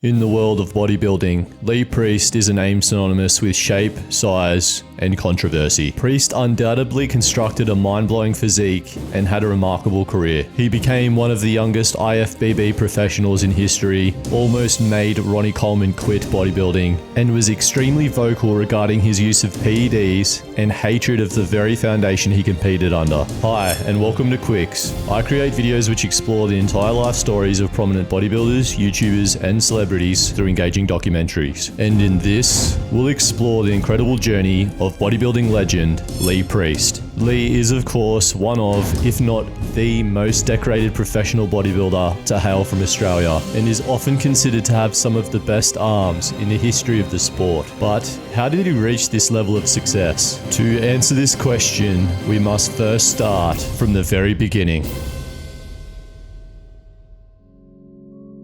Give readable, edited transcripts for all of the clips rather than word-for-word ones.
In the world of bodybuilding, Lee Priest is a name synonymous with shape, size, and controversy. Priest undoubtedly constructed a mind-blowing physique and had a remarkable career. He became one of the youngest IFBB professionals in history, almost made Ronnie Coleman quit bodybuilding, and was extremely vocal regarding his use of PEDs and hatred of the very foundation he competed under. Hi, and welcome to Qyxz. I create videos which explore the entire life stories of prominent bodybuilders, YouTubers, and celebrities through engaging documentaries. And in this, we'll explore the incredible journey of bodybuilding legend, Lee Priest. Lee is of course one of, if not the most decorated professional bodybuilder to hail from Australia, and is often considered to have some of the best arms in the history of the sport. But how did he reach this level of success? To answer this question, we must first start from the very beginning.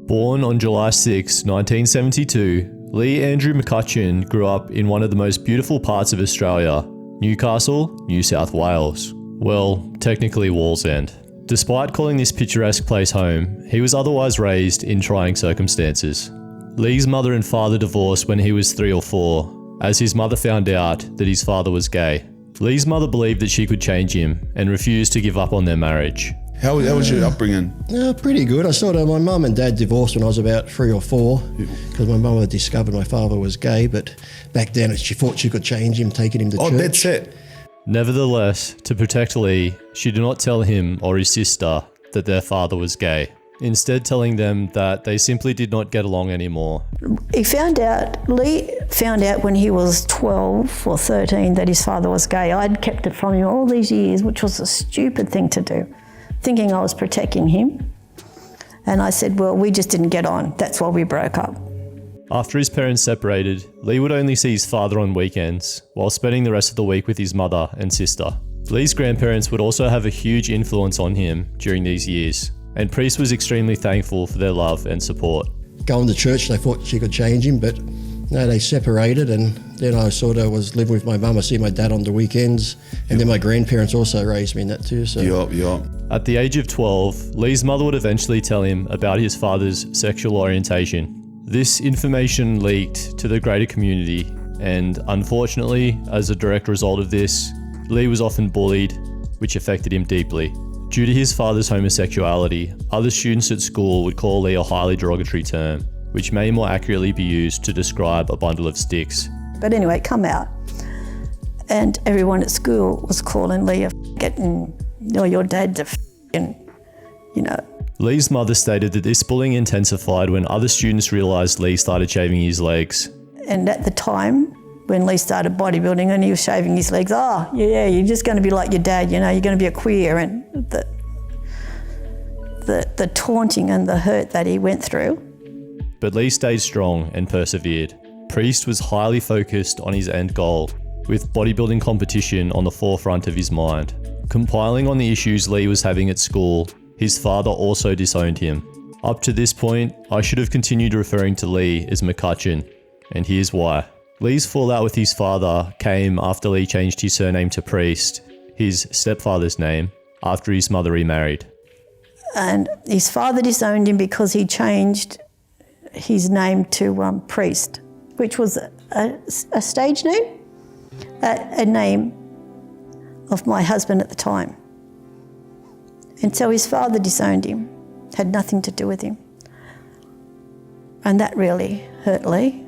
Born on July 6, 1972, Lee Andrew McCutcheon grew up in one of the most beautiful parts of Australia, Newcastle, New South Wales. Well, technically Wallsend. Despite calling this picturesque place home, he was otherwise raised in trying circumstances. Lee's mother and father divorced when he was 3 or 4, as his mother found out that his father was gay. Lee's mother believed that she could change him and refused to give up on their marriage. How was your upbringing? Pretty good. I sort of, my mum and dad divorced when I was about 3 or 4 because my mum had discovered my father was gay, but back then she thought she could change him, taking him to church. Oh, that's it. Nevertheless, to protect Lee, she did not tell him or his sister that their father was gay, instead telling them that they simply did not get along anymore. Lee found out when he was 12 or 13 that his father was gay. I'd kept it from him all these years, which was a stupid thing to do, thinking I was protecting him. And I said, well, we just didn't get on. That's why we broke up. After his parents separated, Lee would only see his father on weekends, while spending the rest of the week with his mother and sister. Lee's grandparents would also have a huge influence on him during these years, and Priest was extremely thankful for their love and support. Going to church, they thought she could change him, but no, they separated, and then I sort of was living with my mum. I see my dad on the weekends, and then my grandparents also raised me in that too. So. Yup. At the age of 12, Lee's mother would eventually tell him about his father's sexual orientation. This information leaked to the greater community, and unfortunately, as a direct result of this, Lee was often bullied, which affected him deeply. Due to his father's homosexuality, other students at school would call Lee a highly derogatory term, which may more accurately be used to describe a bundle of sticks. But anyway, come out. And everyone at school was calling Lee your dad's a Lee's mother stated that this bullying intensified when other students realised Lee started shaving his legs. And at the time, when Lee started bodybuilding and he was shaving his legs, you're just going to be like your dad, you're going to be a queer. And the taunting and the hurt that he went through. But Lee stayed strong and persevered. Priest was highly focused on his end goal, with bodybuilding competition on the forefront of his mind. Compiling on the issues Lee was having at school, his father also disowned him. Up to this point, I should have continued referring to Lee as McCutcheon, and here's why. Lee's fallout with his father came after Lee changed his surname to Priest, his stepfather's name, after his mother remarried. And his father disowned him because he changed his name to Priest, which was a stage name, a name of my husband at the time. And so his father disowned him, had nothing to do with him. And that really hurt Lee.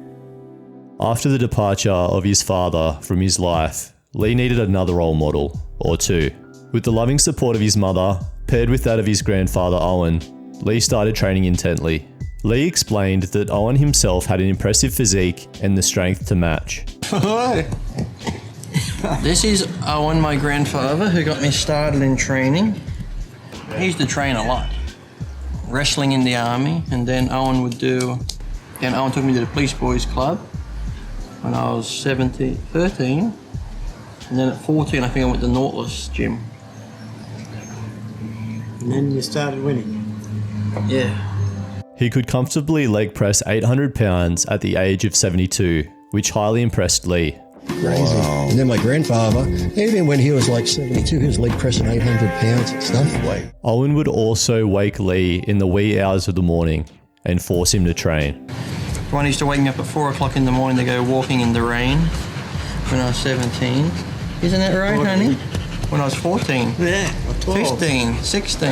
After the departure of his father from his life, Lee needed another role model, or two. With the loving support of his mother, paired with that of his grandfather Owen, Lee started training intently. Lee explained that Owen himself had an impressive physique and the strength to match. This is Owen, my grandfather, who got me started in training. He used to train a lot, wrestling in the army, and then Owen took me to the Police Boys Club when I was 13, and then at 14 I think I went to Nautilus Gym. And then you started winning? Yeah. He could comfortably leg press 800 pounds at the age of 72, which highly impressed Lee. Crazy. Wow. And then my grandfather, even when he was like 72, he was leg pressing 800 pounds and stuff. Owen would also wake Lee in the wee hours of the morning and force him to train. The one who used to wake me up at 4 o'clock in the morning to go walking in the rain when I was 17. Isn't that right, 14. honey? When I was 14. Yeah, 12. 15, 16.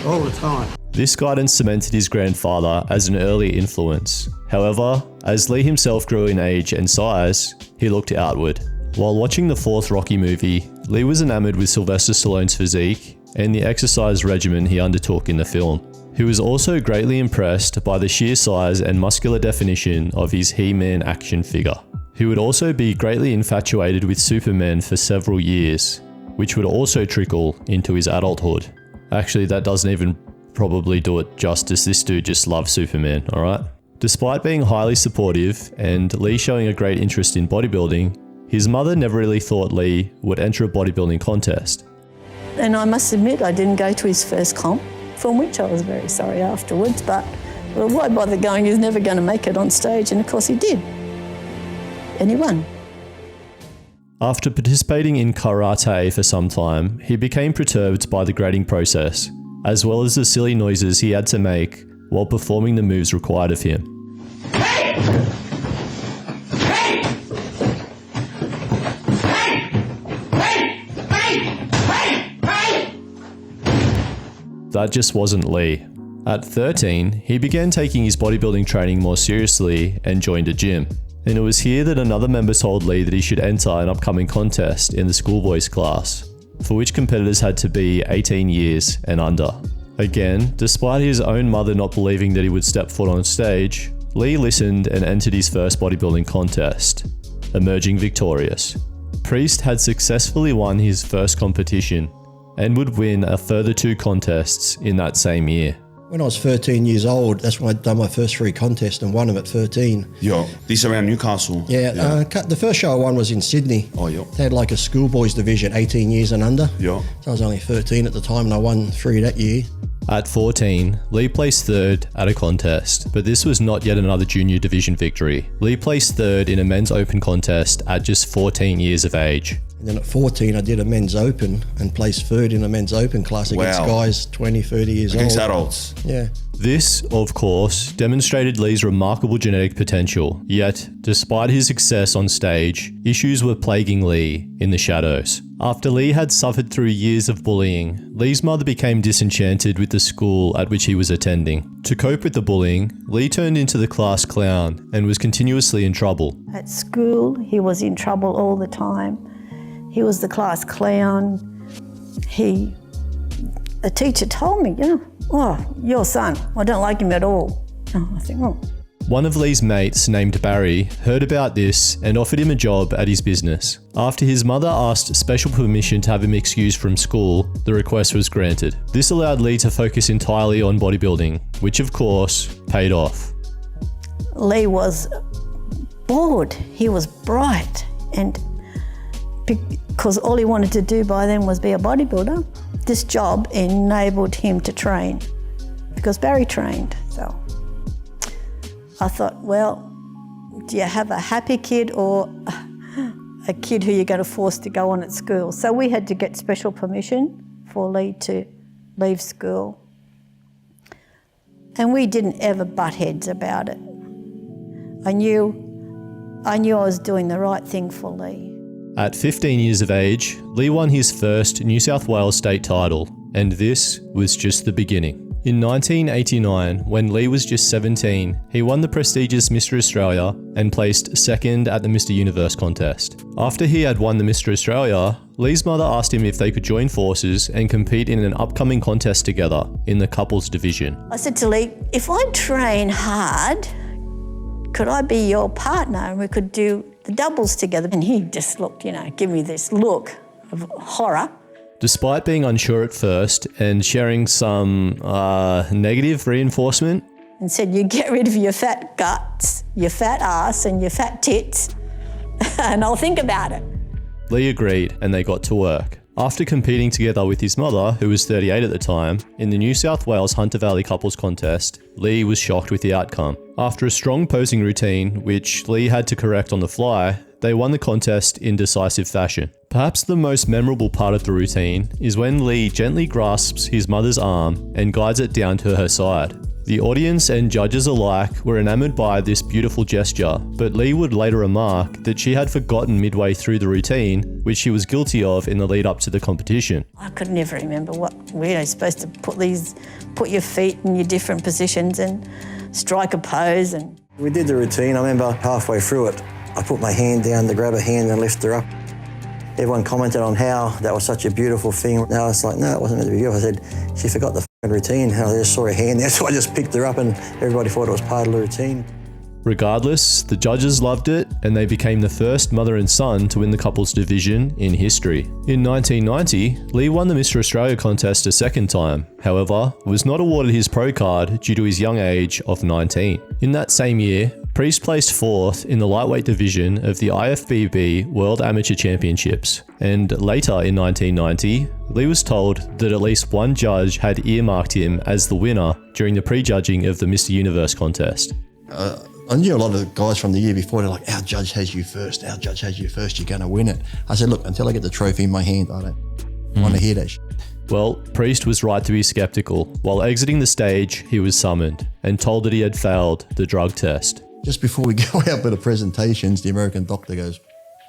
All the time. This guidance cemented his grandfather as an early influence. However, as Lee himself grew in age and size, he looked outward. While watching the fourth Rocky movie, Lee was enamored with Sylvester Stallone's physique and the exercise regimen he undertook in the film. He was also greatly impressed by the sheer size and muscular definition of his He-Man action figure. He would also be greatly infatuated with Superman for several years, which would also trickle into his adulthood. Actually, that doesn't even probably do it justice. This dude just loves Superman, alright? Despite being highly supportive and Lee showing a great interest in bodybuilding, his mother never really thought Lee would enter a bodybuilding contest. And I must admit, I didn't go to his first comp, from which I was very sorry afterwards, but well, why bother going? He was never going to make it on stage, and of course he did. And he won. After participating in karate for some time, he became perturbed by the grading process, as well as the silly noises he had to make while performing the moves required of him. That just wasn't Lee. At 13, he began taking his bodybuilding training more seriously and joined a gym. And it was here that another member told Lee that he should enter an upcoming contest in the schoolboys class, for which competitors had to be 18 years and under. Again, despite his own mother not believing that he would step foot on stage, Lee listened and entered his first bodybuilding contest, emerging victorious. Priest had successfully won his first competition and would win a further 2 contests in that same year. When I was 13 years old, that's when I'd done my first 3 contests and won them at 13. Yeah, this around Newcastle. Yeah, the first show I won was in Sydney. Oh, yeah. They had like a schoolboys division, 18 years and under. Yeah. So I was only 13 at the time and I won 3 that year. At 14, Lee placed 3rd at a contest, but this was not yet another junior division victory. Lee placed 3rd in a men's open contest at just 14 years of age. And then at 14, I did a men's open and placed 3rd in a men's open class against guys 20, 30 years Against old. adults. Yeah. This, of course, demonstrated Lee's remarkable genetic potential. Yet, despite his success on stage, issues were plaguing Lee in the shadows. After Lee had suffered through years of bullying, Lee's mother became disenchanted with the school at which he was attending. To cope with the bullying, Lee turned into the class clown and was continuously in trouble. At school, he was in trouble all the time. He was the class clown. A teacher told me, oh, your son, I don't like him at all. Oh, I think, oh. One of Lee's mates, named Barry, heard about this and offered him a job at his business. After his mother asked special permission to have him excused from school, the request was granted. This allowed Lee to focus entirely on bodybuilding, which of course paid off. Lee was bored. He was bright, and because all he wanted to do by then was be a bodybuilder, this job enabled him to train because Barry trained. So I thought, well, do you have a happy kid or a kid who you're going to force to go on at school? So we had to get special permission for Lee to leave school. And we didn't ever butt heads about it. I knew I was doing the right thing for Lee. At 15 years of age, Lee won his first New South Wales state title, and this was just the beginning. In 1989, when Lee was just 17, he won the prestigious Mr. Australia and placed 2nd at the Mr. Universe contest. After he had won the Mr. Australia, Lee's mother asked him if they could join forces and compete in an upcoming contest together in the couples division. I said to Lee, if I train hard, could I be your partner and we could do the doubles together? And he just looked, give me this look of horror. Despite being unsure at first and sharing some negative reinforcement, and said, you get rid of your fat guts, your fat ass and your fat tits and I'll think about it. Lee agreed and they got to work. After competing together with his mother, who was 38 at the time, in the New South Wales Hunter Valley couples contest, Lee was shocked with the outcome. After a strong posing routine, which Lee had to correct on the fly, they won the contest in decisive fashion. Perhaps the most memorable part of the routine is when Lee gently grasps his mother's arm and guides it down to her side. The audience and judges alike were enamored by this beautiful gesture, but Lee would later remark that she had forgotten midway through the routine, which she was guilty of in the lead up to the competition. I could never remember what we're supposed to put your feet in your different positions and strike a pose. And we did the routine. I remember halfway through it, I put my hand down to grab her hand and lift her up. Everyone commented on how that was such a beautiful thing. Now it's like, no, it wasn't meant to be beautiful. I said, she forgot the routine. I just saw her hand there, so I just picked her up and everybody thought it was part of the routine. Regardless, the judges loved it and they became the first mother and son to win the couples division in history. In 1990, Lee won the Mr. Australia contest a second time, however, was not awarded his pro card due to his young age of 19. In that same year, Priest placed 4th in the lightweight division of the IFBB World Amateur Championships, and later in 1990, Lee was told that at least one judge had earmarked him as the winner during the prejudging of the Mr. Universe contest. I knew a lot of the guys from the year before, they're like, our judge has you first, our judge has you first, you're going to win it. I said, look, until I get the trophy in my hand, I don't want to hear that shit. Well, Priest was right to be skeptical. While exiting the stage, he was summoned and told that he had failed the drug test. Just before we go out for the presentations, the American doctor goes,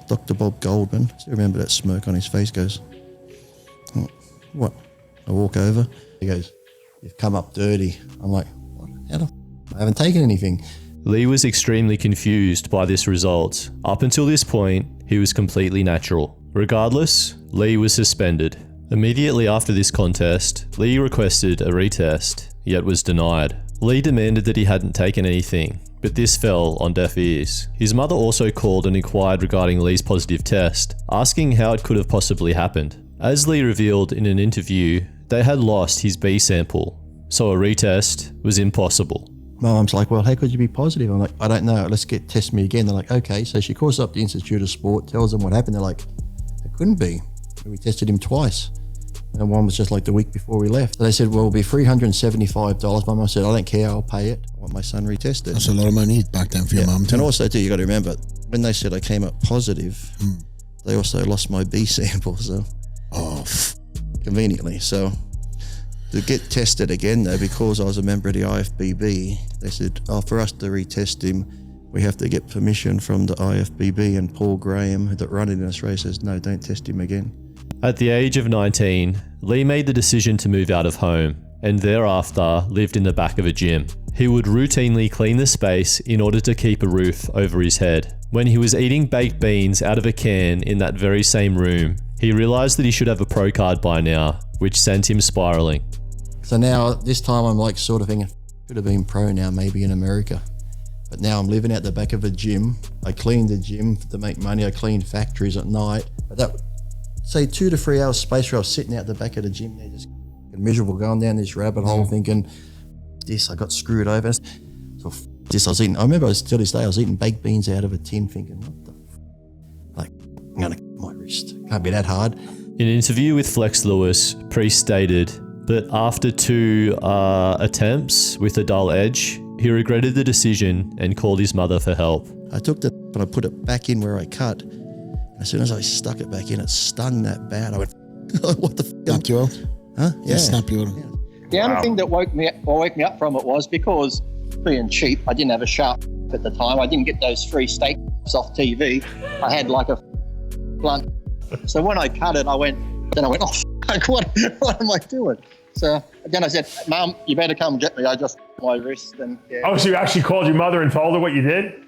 Dr. Bob Goldman, still remember that smirk on his face, goes, oh, what? I walk over, he goes, you've come up dirty. I'm like, what? How the f***? I haven't taken anything. Lee was extremely confused by this result. Up until this point, he was completely natural. Regardless, Lee was suspended. Immediately after this contest, Lee requested a retest, yet was denied. Lee demanded that he hadn't taken anything, but this fell on deaf ears. His mother also called and inquired regarding Lee's positive test, asking how it could have possibly happened. As Lee revealed in an interview, they had lost his B sample, so a retest was impossible. My mum's like, well, how could you be positive? I'm like, I don't know, let's test me again. They're like, okay. So she calls up the Institute of Sport, tells them what happened. They're like, it couldn't be. We tested him twice. And one was just like the week before we left. So they said, well, it'll be $375. My mum said, I don't care, I'll pay it. I want my son retested. That's a lot of money back then for your mum too. And also too, you got to remember, when they said I came up positive, they also lost my B sample, so conveniently. So to get tested again though, because I was a member of the IFBB, they said, for us to retest him, we have to get permission from the IFBB, and Paul Graham, that run it in Australia, says, no, don't test him again. At the age of 19, Lee made the decision to move out of home, and thereafter lived in the back of a gym. He would routinely clean the space in order to keep a roof over his head. When he was eating baked beans out of a can in that very same room, he realized that he should have a pro card by now, which sent him spiraling. So now, this time I'm like sort of thinking, could have been pro now, maybe in America. But now I'm living out the back of a gym. I cleaned the gym to make money. I cleaned factories at night. But that, say 2 to 3 hours space where I was sitting out the back of the gym there, just miserable, going down this rabbit hole thinking, this, I got screwed over. So this, I was eating, I remember till this day, I was eating baked beans out of a tin thinking, what the like, I'm gonna cut my wrist. Can't be that hard. In an interview with Flex Lewis, Priest stated that after 2 attempts with a dull edge, he regretted the decision and called his mother for help. I took the and I put it back in where I cut. As soon as I stuck it back in, it stung that bad. I went, what the f***? Snap you out? Huh? Yeah. Snap you out. The only thing that woke me up from it was because being cheap, I didn't have a sharp at the time. I didn't get those free steaks off TV. I had like a blunt. So when I cut it, I went, oh, fuck, what am I doing? So then I said, Mum, you better come get me. I just my wrist and yeah. Oh, so you actually called your mother and told her what you did?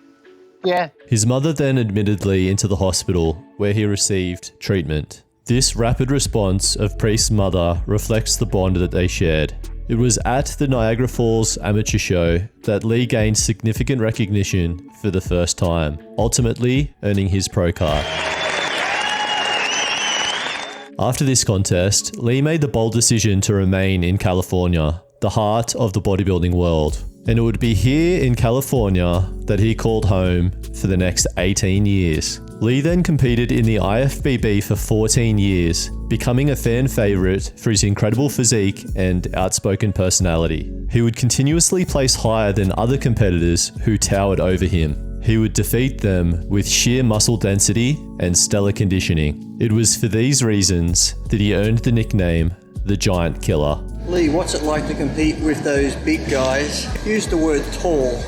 Yeah. His mother then admitted Lee into the hospital, where he received treatment. This rapid response of Priest's mother reflects the bond that they shared. It was at the Niagara Falls amateur show that Lee gained significant recognition for the first time, ultimately earning his pro card. After this contest, Lee made the bold decision to remain in California, the heart of the bodybuilding world. And it would be here in California that he called home for the next 18 years. Lee then competed in the IFBB for 14 years, becoming a fan favourite for his incredible physique and outspoken personality. He would continuously place higher than other competitors who towered over him. He would defeat them with sheer muscle density and stellar conditioning. It was for these reasons that he earned the nickname the Giant Killer. Lee, what's it like to compete with those big guys? Use the word tall,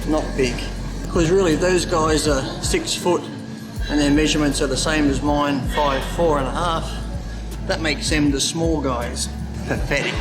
not big. Because really those guys are 6 foot and their measurements are the same as mine, 5'4.5". That makes them the small guys. Pathetic.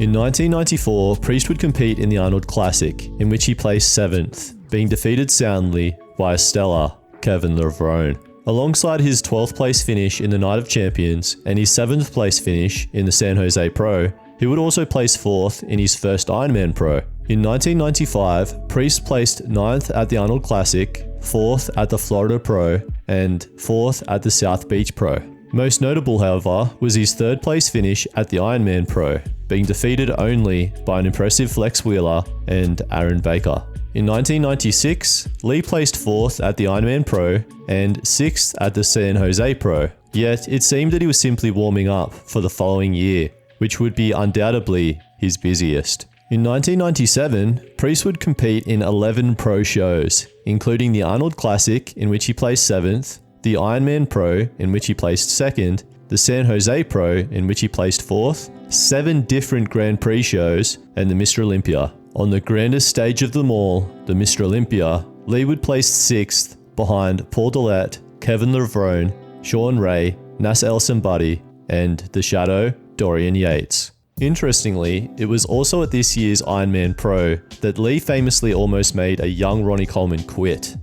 In 1994, Priest would compete in the Arnold Classic, in which he placed 7th, being defeated soundly by a stellar Kevin Levrone. Alongside his 12th place finish in the Night of Champions and his 7th place finish in the San Jose Pro, he would also place 4th in his first Ironman Pro. In 1995, Priest placed 9th at the Arnold Classic, 4th at the Florida Pro, and 4th at the South Beach Pro. Most notable, however, was his 3rd place finish at the Ironman Pro, being defeated only by an impressive Flex Wheeler and Aaron Baker. In 1996, Lee placed 4th at the Ironman Pro and 6th at the San Jose Pro, yet it seemed that he was simply warming up for the following year, which would be undoubtedly his busiest. In 1997, Priest would compete in 11 pro shows, including the Arnold Classic, in which he placed 7th, the Ironman Pro, in which he placed 2nd, the San Jose Pro, in which he placed 4th, 7 different Grand Prix shows, and the Mr. Olympia. On the grandest stage of them all, the Mr. Olympia, Lee would place 6th behind Paul Dillette, Kevin Levrone, Sean Ray, Nas El Sambadi, and The Shadow, Dorian Yates. Interestingly, it was also at this year's Ironman Pro that Lee famously almost made a young Ronnie Coleman quit.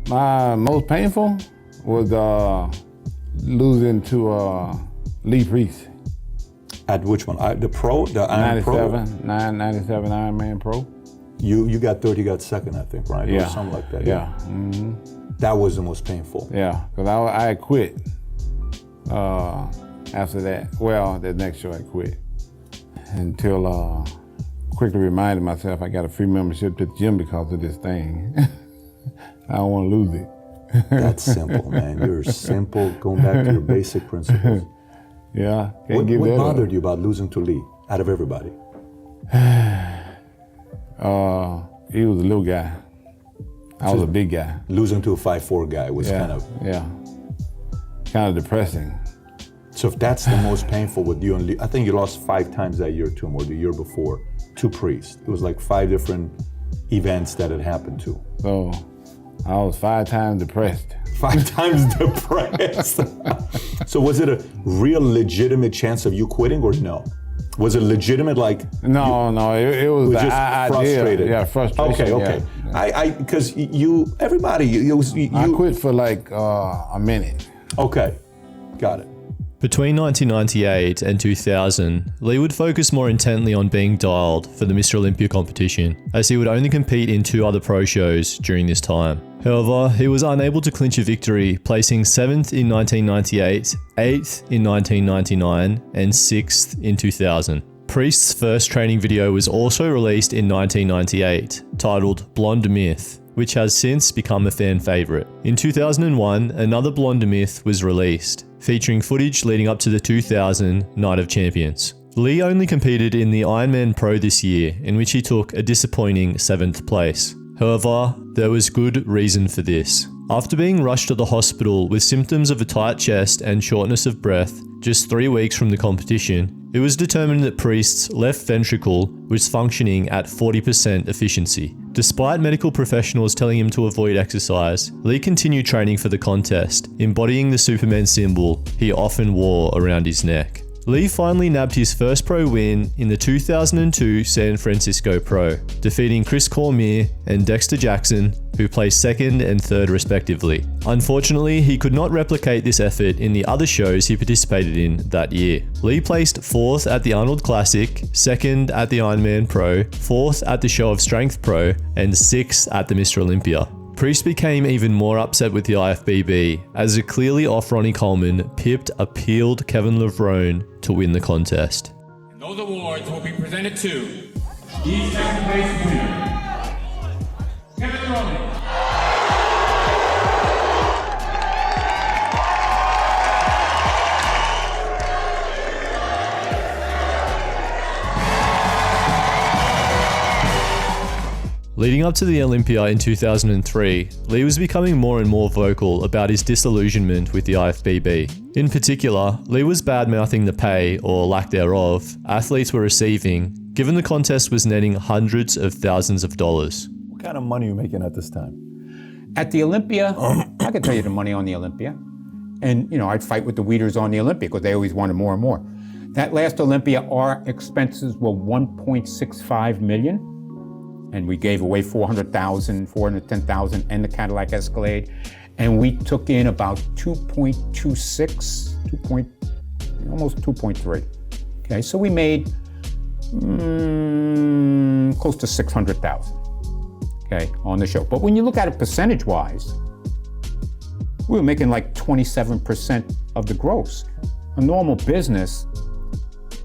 My most painful was losing to Lee Priest. At which one? The Pro? The Iron Pro? 97 Ironman Pro. You got third, you got second, I think, right? Yeah. Or something like that. Yeah. Mm-hmm. That was the most painful. Yeah, because I quit after that. Well, the next show I quit. Until quickly reminded myself I got a free membership to the gym because of this thing. I don't want to lose it. That's simple, man. You're simple, going back to your basic principles. Yeah. What bothered you about losing to Lee, out of everybody? He was a little guy. I was a big guy. Losing to a 5'4" guy was kind of depressing. So if that's the most painful with you and Lee, I think you lost 5 times that year to him, or the year before, to Priest. It was like 5 different events that it happened to. So I was 5 times depressed. 5 times depressed. So was it a real legitimate chance of you quitting or no? Was it legitimate, like? No, it was just frustrated. Yeah, frustration. Okay. Yeah. Because I quit for like a minute. Okay, got it. Between 1998 and 2000, Lee would focus more intently on being dialed for the Mr. Olympia competition, as he would only compete in 2 other pro shows during this time. However, he was unable to clinch a victory, placing 7th in 1998, 8th in 1999, and 6th in 2000. Priest's first training video was also released in 1998, titled Blonde Myth, which has since become a fan favourite. In 2001, another Blonde Myth was released, featuring footage leading up to the 2000 Night of Champions. Lee only competed in the Ironman Pro this year, in which he took a disappointing 7th place. However, there was good reason for this. After being rushed to the hospital with symptoms of a tight chest and shortness of breath just 3 weeks from the competition, it was determined that Priest's left ventricle was functioning at 40% efficiency. Despite medical professionals telling him to avoid exercise, Lee continued training for the contest, embodying the Superman symbol he often wore around his neck. Lee finally nabbed his first pro win in the 2002 San Francisco Pro, defeating Chris Cormier and Dexter Jackson, who placed 2nd and 3rd respectively. Unfortunately, he could not replicate this effort in the other shows he participated in that year. Lee placed 4th at the Arnold Classic, 2nd at the Ironman Pro, 4th at the Show of Strength Pro, and 6th at the Mr. Olympia. Priest became even more upset with the IFBB, as a clearly off Ronnie Coleman pipped a peeled Kevin Levrone to win the contest. Those awards will be presented to the 2nd place winner, Kevin Levrone. Leading up to the Olympia in 2003, Lee was becoming more and more vocal about his disillusionment with the IFBB. In particular, Lee was bad-mouthing the pay, or lack thereof, athletes were receiving, given the contest was netting hundreds of thousands of dollars. What kind of money are you making at this time? At the Olympia, I can tell you the money on the Olympia. And, I'd fight with the weeders on the Olympia because they always wanted more and more. That last Olympia, our expenses were $1.65 million. And we gave away $400,000, $410,000 and the Cadillac Escalade. And we took in about 2.26, almost 2.3. Okay, so we made close to 600,000, okay, on the show. But when you look at it percentage-wise, we were making like 27% of the gross. A normal business,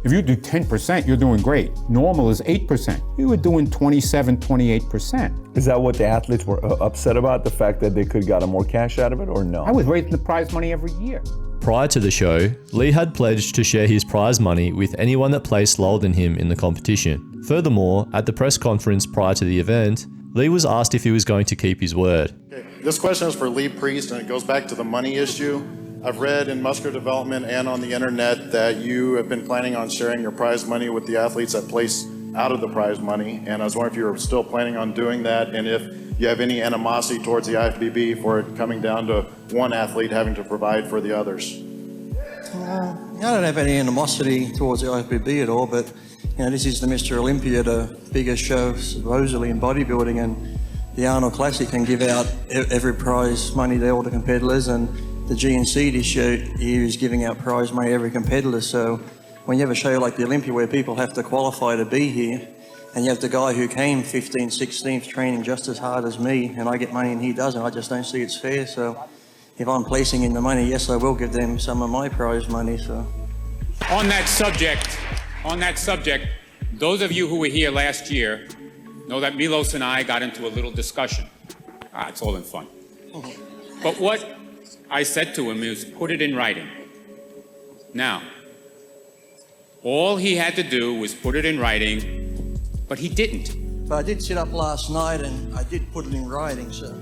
if you do 10%, you're doing great. Normal is 8%. We were doing 27, 28%. Is that what the athletes were upset about, the fact that they could have gotten more cash out of it, or no? I was raising the prize money every year. Prior to the show, Lee had pledged to share his prize money with anyone that placed lower than him in the competition. Furthermore, at the press conference prior to the event, Lee was asked if he was going to keep his word. Okay. This question is for Lee Priest, and it goes back to the money issue. I've read in Muscular Development and on the internet that you have been planning on sharing your prize money with the athletes that place out of the prize money, and I was wondering if you were still planning on doing that, and if you have any animosity towards the IFBB for it coming down to one athlete having to provide for the others. I don't have any animosity towards the IFBB at all, but this is the Mr. Olympia, the biggest show supposedly in bodybuilding, and the Arnold Classic can give out every prize money to all the competitors, and the GNC this year is giving out prize money to every competitor. So when you have a show like the Olympia where people have to qualify to be here, and you have the guy who came 15th, 16th training just as hard as me, and I get money and he doesn't, I just don't see it's fair. So if I'm placing in the money, yes, I will give them some of my prize money. So on that subject, those of you who were here last year know that Milos and I got into a little discussion. It's all in fun. But what I said to him is, put it in writing. Now, all he had to do was put it in writing, but he didn't. But I did sit up last night and I did put it in writing, so.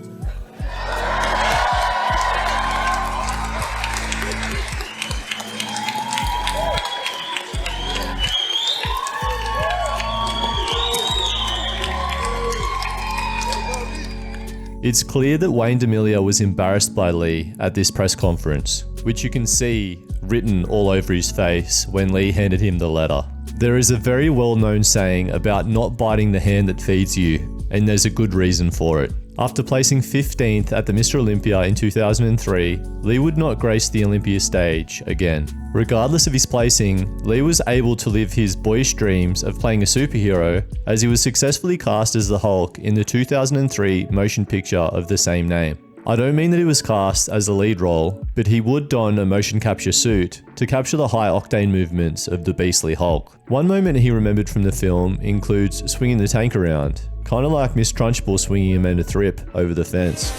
It's clear that Wayne Demilia was embarrassed by Lee at this press conference, which you can see written all over his face when Lee handed him the letter. There is a very well-known saying about not biting the hand that feeds you, and there's a good reason for it. After placing 15th at the Mr. Olympia in 2003, Lee would not grace the Olympia stage again. Regardless of his placing, Lee was able to live his boyish dreams of playing a superhero, as he was successfully cast as the Hulk in the 2003 motion picture of the same name. I don't mean that he was cast as the lead role, but he would don a motion capture suit to capture the high-octane movements of the beastly Hulk. One moment he remembered from the film includes swinging the tank around, kind of like Miss Trunchbull swinging Amanda Thripp over the fence.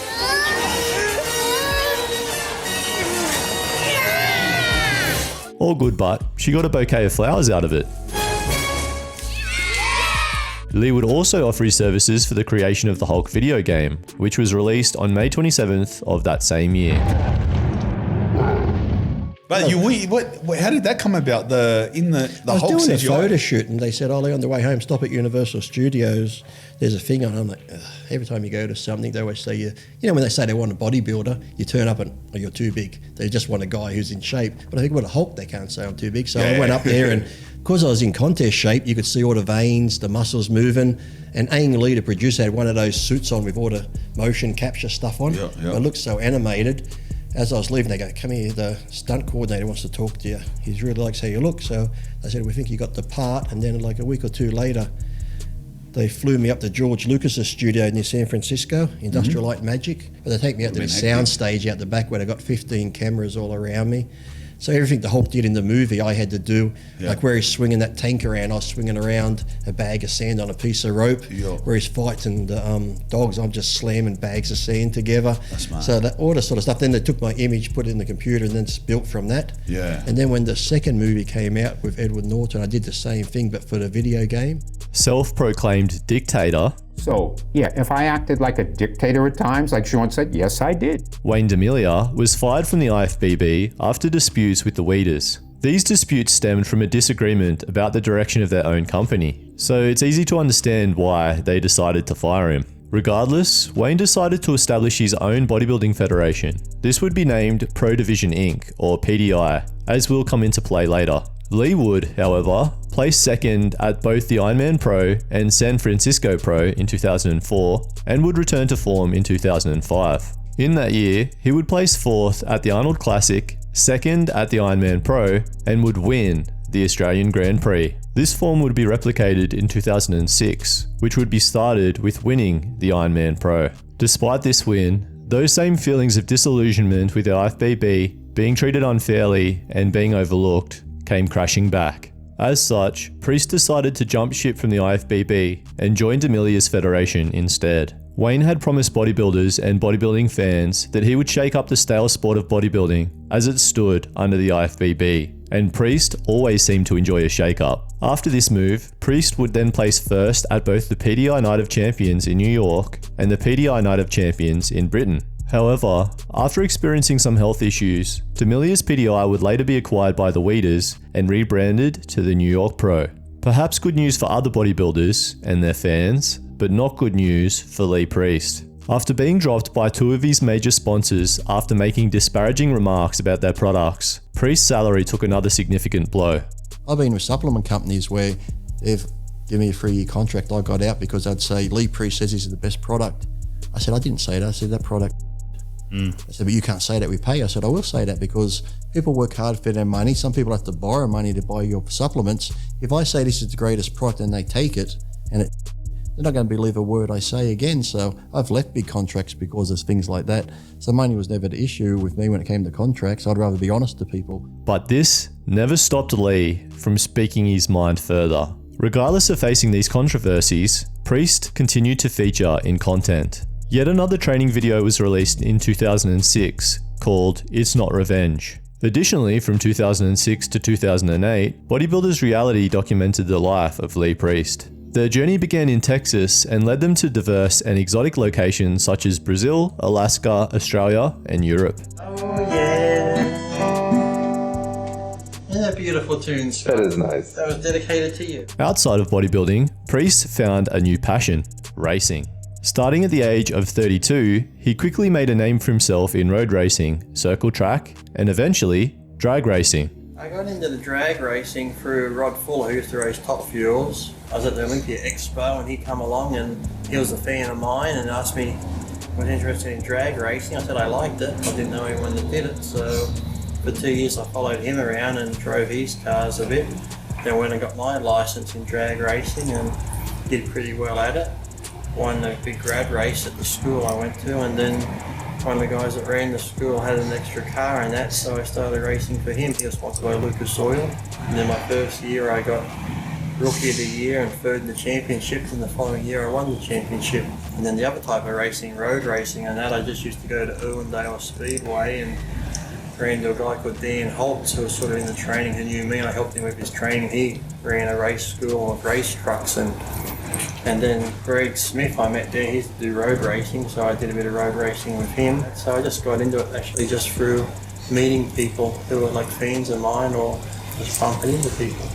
All good, but she got a bouquet of flowers out of it. Lee would also offer his services for the creation of the Hulk video game, which was released on May 27th of that same year. But how did that come about? I was doing a photo shoot, and they said, "Oh, on the way home, stop at Universal Studios. There's a thing on." I'm like, ugh. Every time you go to something, they always say, when they say they want a bodybuilder, you turn up and you're too big. They just want a guy who's in shape. But I think with a Hulk, they can't say I'm too big. So I went up there, and because I was in contest shape, you could see all the veins, the muscles moving. And Ang Lee, the producer, had one of those suits on with all the motion capture stuff on. It looked so animated. As I was leaving, they go, "Come here, the stunt coordinator wants to talk to you. He really likes how you look." So I said, "We think you got the part." And then like a week or two later, they flew me up to George Lucas's studio near San Francisco, Industrial Light and Magic. But they take me out to the sound stage out the back where they got 15 cameras all around me. So everything the Hulk did in the movie, I had to do. Like where he's swinging that tank around, I was swinging around a bag of sand on a piece of rope. Where he's fighting the dogs, I'm just slamming bags of sand together. That's smart. So that, all this sort of stuff. Then they took my image, put it in the computer, and then it's built from that. And then when the second movie came out with Edward Norton, I did the same thing, but for the video game. Self-proclaimed dictator, So, yeah, if I acted like a dictator at times, like Sean said, yes, I did. Wayne Demilia was fired from the IFBB after disputes with the Weeders. These disputes stemmed from a disagreement about the direction of their own company, so it's easy to understand why they decided to fire him. Regardless, Wayne decided to establish his own bodybuilding federation. This would be named Pro Division Inc. or PDI, as will come into play later. Lee would, however, place second at both the Ironman Pro and San Francisco Pro in 2004 and would return to form in 2005. In that year, he would place fourth at the Arnold Classic, second at the Ironman Pro, and would win the Australian Grand Prix. This form would be replicated in 2006, which would be started with winning the Ironman Pro. Despite this win, those same feelings of disillusionment with the IFBB, being treated unfairly, and being overlooked came crashing back. As such, Priest decided to jump ship from the IFBB and join Demilia's federation instead. Wayne had promised bodybuilders and bodybuilding fans that he would shake up the stale sport of bodybuilding as it stood under the IFBB, and Priest always seemed to enjoy a shake-up. After this move, Priest would then place first at both the PDI Night of Champions in New York and the PDI Night of Champions in Britain. However, after experiencing some health issues, Demilia's PDI would later be acquired by the Weeders and rebranded to the New York Pro. Perhaps good news for other bodybuilders and their fans, but not good news for Lee Priest. After being dropped by two of his major sponsors after making disparaging remarks about their products, Priest's salary took another significant blow. I've been with supplement companies where they've given me a 3-year contract. I got out because I'd say, Lee Priest says this is the best product. I said, I didn't say that. I said, that product. I said, but you can't say that, we pay. I said, I will say that because people work hard for their money. Some people have to borrow money to buy your supplements. If I say this is the greatest product and they take it, and they're not going to believe a word I say again. So I've left big contracts because of things like that. So money was never the issue with me when it came to contracts. I'd rather be honest to people. But this never stopped Lee from speaking his mind further. Regardless of facing these controversies, Priest continued to feature in content. Yet another training video was released in 2006 called It's Not Revenge. Additionally, from 2006 to 2008, Bodybuilders Reality documented the life of Lee Priest. Their journey began in Texas and led them to diverse and exotic locations such as Brazil, Alaska, Australia, and Europe. Oh yeah. Isn't that beautiful tune, Scott? That is nice. That was dedicated to you. Outside of bodybuilding, Priest found a new passion, racing. Starting at the age of 32, he quickly made a name for himself in road racing, circle track, and eventually, drag racing. I got into the drag racing through Rod Fuller, who used to race Top Fuels. I was at the Olympia Expo and he come along and he was a fan of mine and asked me if I was interested in drag racing. I said I liked it. I didn't know anyone that did it, so for 2 years I followed him around and drove his cars a bit. Then went and got my license in drag racing and did pretty well at it. Won a big grad race at the school I went to, and then one of the guys that ran the school had an extra car and that, so I started racing for him. He was sponsored by Lucas Oil. And then my first year I got Rookie of the Year and third in the championships, and the following year I won the championship. And then the other type of racing, road racing, and that I just used to go to Irwindale Speedway and ran to a guy called Dan Holtz, who was sort of in the training, who knew me. I helped him with his training. He ran a race school of race trucks, and then Greg Smith I met there. He used to do road racing, so I did a bit of road racing with him. So I just got into it actually just through meeting people who were like fans of mine or just bumping into people.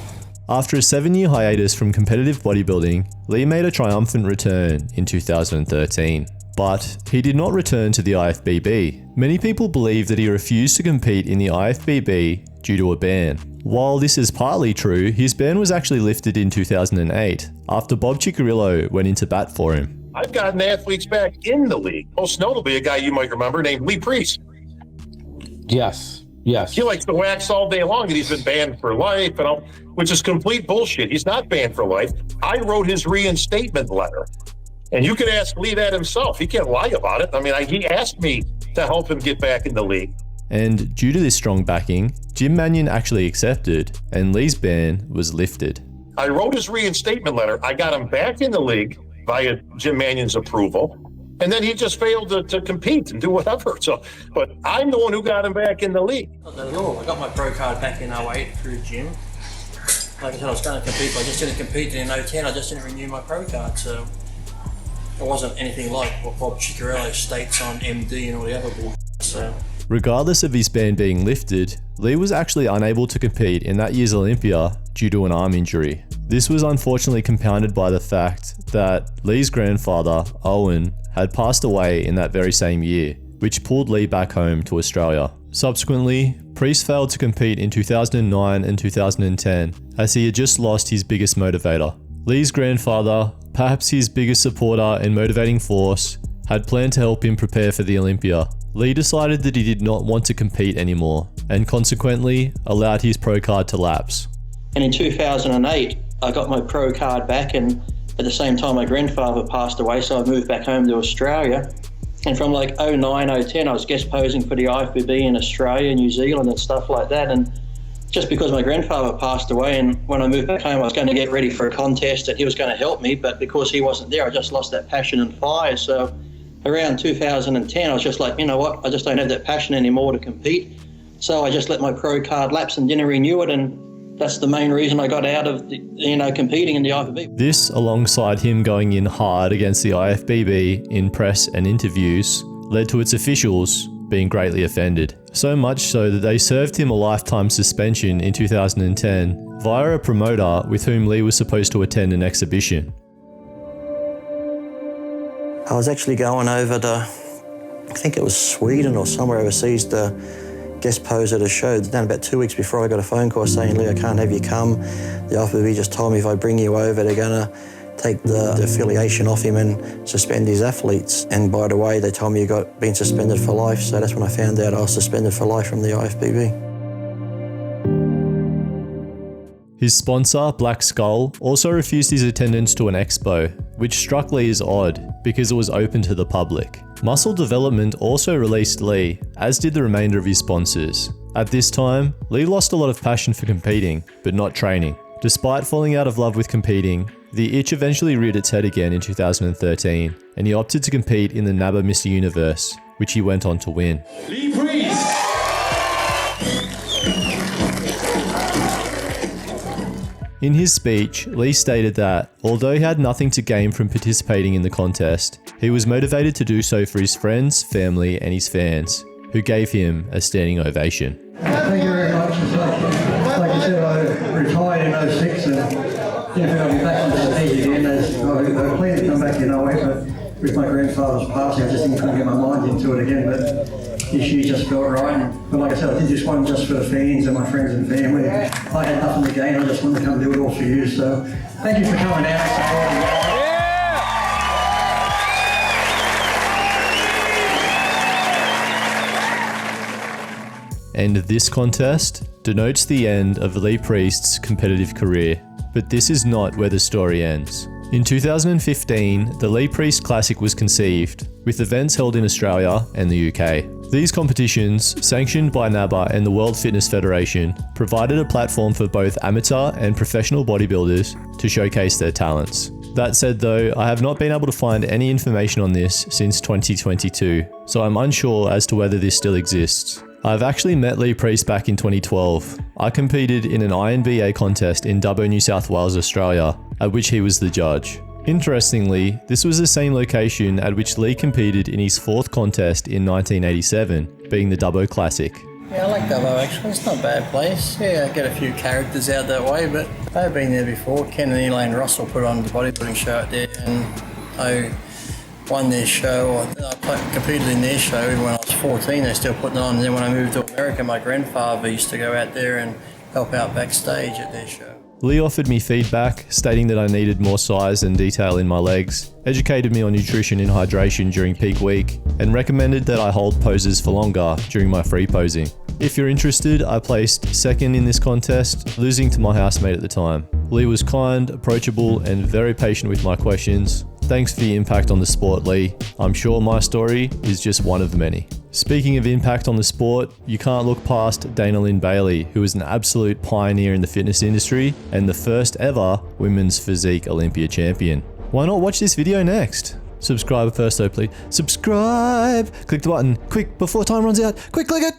After a 7-year hiatus from competitive bodybuilding, Lee made a triumphant return in 2013. But he did not return to the IFBB. Many people believe that he refused to compete in the IFBB due to a ban. While this is partly true, his ban was actually lifted in 2008 after Bob Ciccirillo went into bat for him. I've gotten athletes back in the league, most notably a guy you might remember named Lee Priest. Yes. He likes to wax all day long that he's been banned for life, and all, which is complete bullshit. He's not banned for life. I wrote his reinstatement letter. And you can ask Lee that himself. He can't lie about it. I mean, he asked me to help him get back in the league. And due to this strong backing, Jim Mannion actually accepted, and Lee's ban was lifted. I wrote his reinstatement letter. I got him back in the league via Jim Mannion's approval. And then he just failed to compete and do whatever. So, but I'm the one who got him back in the league. Not at all. I got my pro card back in 08 through Jim. Like I said, I was going to compete, but I just didn't compete in 010. I just didn't renew my pro card, so it wasn't anything like what Bob Ciccarello states on MD and all the other bullshit. So. Regardless of his ban being lifted, Lee was actually unable to compete in that year's Olympia due to an arm injury. This was unfortunately compounded by the fact that Lee's grandfather, Owen, had passed away in that very same year, which pulled Lee back home to Australia. Subsequently, Priest failed to compete in 2009 and 2010, as he had just lost his biggest motivator. Lee's grandfather, perhaps his biggest supporter and motivating force, had planned to help him prepare for the Olympia. Lee decided that he did not want to compete anymore, and consequently allowed his pro card to lapse. And in 2008, I got my pro card back, and at the same time my grandfather passed away, so I moved back home to Australia. And from like 09, 010, I was guest posing for the IFBB in Australia, New Zealand and stuff like that. And just because my grandfather passed away, and when I moved back home I was going to get ready for a contest and he was going to help me, but because he wasn't there I just lost that passion and fire. So around 2010 I was just like, you know what, I just don't have that passion anymore to compete. So I just let my pro card lapse and didn't renew it, and that's the main reason I got out of competing in the IFBB. This, alongside him going in hard against the IFBB in press and interviews, led to its officials being greatly offended. So much so that they served him a lifetime suspension in 2010 via a promoter with whom Lee was supposed to attend an exhibition. I was actually going over to, I think it was Sweden or somewhere overseas, to guest pose at a show. Then about 2 weeks before I got a phone call saying, Lee, I can't have you come. The IFBB just told me if I bring you over, they're gonna take the affiliation off him and suspend his athletes. And by the way, they told me you been suspended for life. So that's when I found out I was suspended for life from the IFBB. His sponsor, Black Skull, also refused his attendance to an expo, which struck Lee as odd because it was open to the public. Muscle Development also released Lee, as did the remainder of his sponsors. At this time, Lee lost a lot of passion for competing, but not training. Despite falling out of love with competing, the itch eventually reared its head again in 2013, and he opted to compete in the NABBA Mr. Universe, which he went on to win. Lee Priest! In his speech, Lee stated that, although he had nothing to gain from participating in the contest, he was motivated to do so for his friends, family, and his fans, who gave him a standing ovation. Thank you very much. Like you said, I retired in 06 and didn't think I'd be back on the stage again. I planned to come back in 08, but with my grandfather's passing, I just couldn't get my mind into it again. But this year just felt right. But like I said, I did this one just for the fans and my friends and family. I had nothing to gain. I just wanted to come do it all for you. So thank you for coming out and supporting me. And this contest denotes the end of Lee Priest's competitive career. But this is not where the story ends. In 2015, the Lee Priest Classic was conceived, with events held in Australia and the UK. These competitions, sanctioned by NABBA and the World Fitness Federation, provided a platform for both amateur and professional bodybuilders to showcase their talents. That said though, I have not been able to find any information on this since 2022, so I'm unsure as to whether this still exists. I've actually met Lee Priest back in 2012. I competed in an INBA contest in Dubbo, New South Wales, Australia, at which he was the judge. Interestingly, this was the same location at which Lee competed in his fourth contest in 1987, being the Dubbo Classic. Yeah, I like Dubbo actually, it's not a bad place. Yeah, I get a few characters out that way, but they've been there before. Ken and Elaine Russell put on the bodybuilding show out there, and I won their show. I competed in their show even when I was 14, they're still putting it on. And then when I moved to America, my grandfather used to go out there and help out backstage at their show. Lee offered me feedback, stating that I needed more size and detail in my legs, educated me on nutrition and hydration during peak week, and recommended that I hold poses for longer during my free posing. If you're interested, I placed second in this contest, losing to my housemate at the time. Lee was kind, approachable, and very patient with my questions. Thanks for the impact on the sport, Lee. I'm sure my story is just one of many. Speaking of impact on the sport, you can't look past Dana Lynn Bailey, who is an absolute pioneer in the fitness industry and the first ever women's physique Olympia champion. Why not watch this video next? Subscribe first though, please. Subscribe! Click the button, quick, before time runs out. Quick, click it!